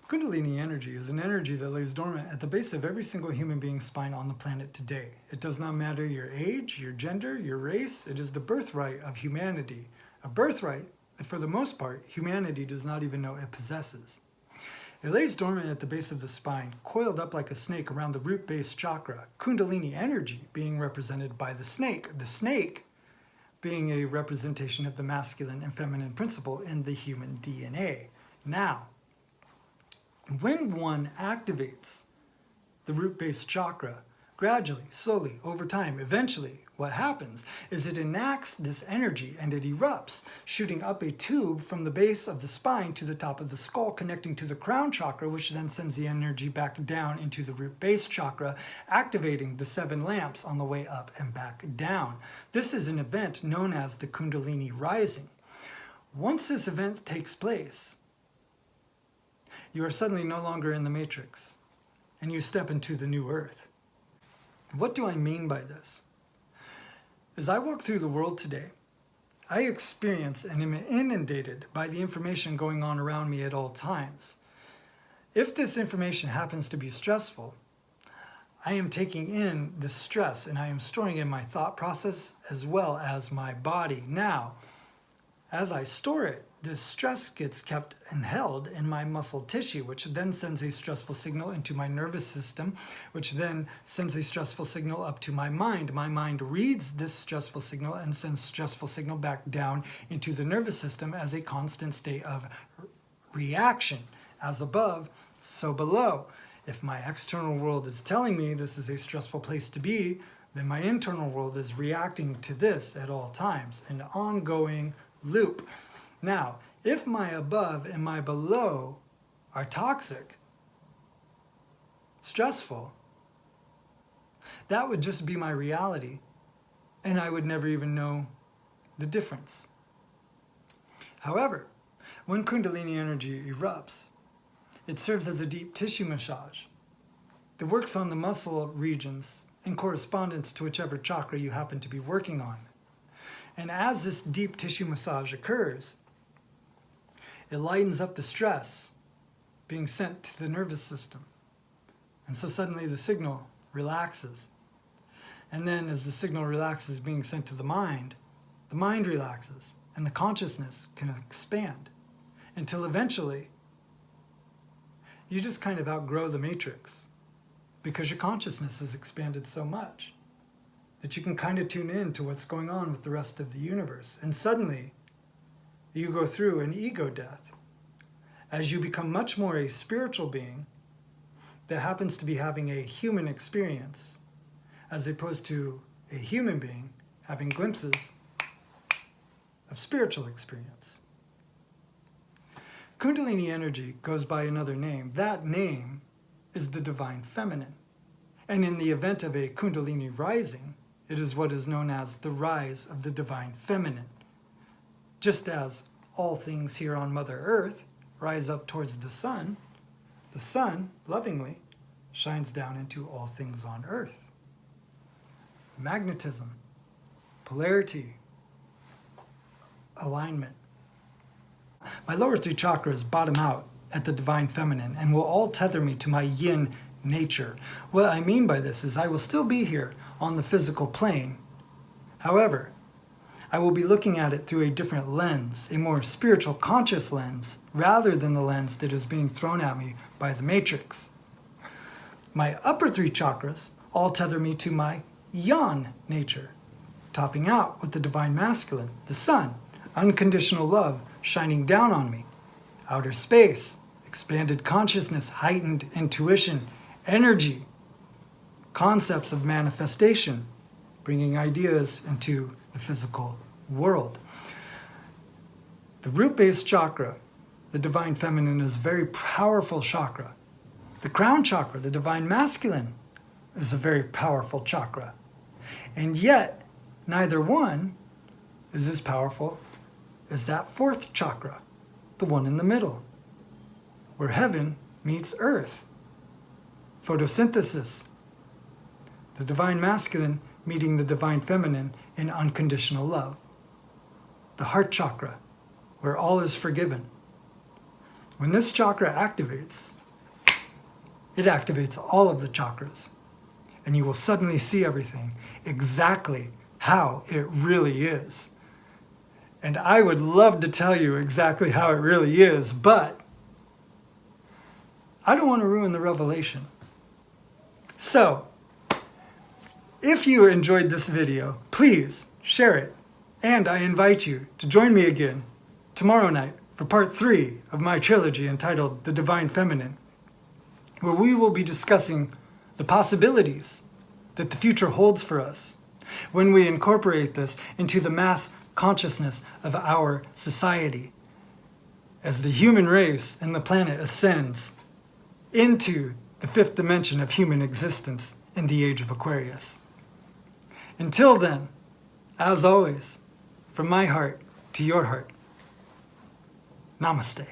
Kundalini energy is an energy that lays dormant at the base of every single human being's spine on the planet today. It does not matter your age, your gender, your race. It is the birthright of humanity. A birthright that, for the most part, humanity does not even know it possesses. It lays dormant at the base of the spine, coiled up like a snake around the root-base chakra, Kundalini energy being represented by the snake being a representation of the masculine and feminine principle in the human DNA. Now, when one activates the root-based chakra, gradually, slowly, over time, eventually, what happens is it enacts this energy and it erupts, shooting up a tube from the base of the spine to the top of the skull, connecting to the crown chakra, which then sends the energy back down into the root-based chakra, activating the 7 lamps on the way up and back down. This is an event known as the Kundalini rising. Once this event takes place, you are suddenly no longer in the matrix, and you step into the new earth. What do I mean by this? As I walk through the world today, I experience and am inundated by the information going on around me at all times. If this information happens to be stressful, I am taking in the stress and I am storing it in my thought process as well as my body. Now, as I store it, this stress gets kept and held in my muscle tissue, which then sends a stressful signal into my nervous system, which then sends a stressful signal up to my mind. My mind reads this stressful signal and sends stressful signal back down into the nervous system as a constant state of reaction. As above, so below. If my external world is telling me this is a stressful place to be, then my internal world is reacting to this at all times, an ongoing loop. Now, if my above and my below are toxic, stressful, that would just be my reality, and I would never even know the difference. However, when Kundalini energy erupts, it serves as a deep tissue massage that works on the muscle regions in correspondence to whichever chakra you happen to be working on. And as this deep tissue massage occurs, it lightens up the stress being sent to the nervous system. And so suddenly the signal relaxes. And then as the signal relaxes being sent to the mind relaxes and the consciousness can expand until eventually you just kind of outgrow the matrix because your consciousness has expanded so much that you can kind of tune in to what's going on with the rest of the universe. And suddenly, you go through an ego death as you become much more a spiritual being that happens to be having a human experience as opposed to a human being having glimpses of spiritual experience. Kundalini energy goes by another name. That name is the divine feminine. And in the event of a Kundalini rising, it is what is known as the rise of the divine feminine. Just as all things here on Mother Earth rise up towards the sun lovingly shines down into all things on earth. Magnetism, polarity, alignment. My lower 3 chakras bottom out at the divine feminine and will all tether me to my yin nature. What I mean by this is I will still be here on the physical plane. However, I will be looking at it through a different lens, a more spiritual, conscious lens, rather than the lens that is being thrown at me by the matrix. My upper 3 chakras all tether me to my yang nature, topping out with the divine masculine, the sun, unconditional love shining down on me, outer space, expanded consciousness, heightened intuition, energy, concepts of manifestation, bringing ideas into the physical world. The root-based chakra, the divine feminine, is a very powerful chakra. The crown chakra, the divine masculine, is a very powerful chakra. And yet, neither one is as powerful as that 4th chakra, the one in the middle, where heaven meets earth. Photosynthesis, the divine masculine meeting the divine feminine in unconditional love. The heart chakra, where all is forgiven. When this chakra activates, it activates all of the chakras. And you will suddenly see everything exactly how it really is. And I would love to tell you exactly how it really is, but I don't want to ruin the revelation. So, if you enjoyed this video, please share it. And I invite you to join me again tomorrow night for part 3 of my trilogy entitled The Divine Feminine, where we will be discussing the possibilities that the future holds for us when we incorporate this into the mass consciousness of our society as the human race and the planet ascends into the 5th dimension of human existence in the age of Aquarius. Until then, as always, from my heart to your heart, Namaste.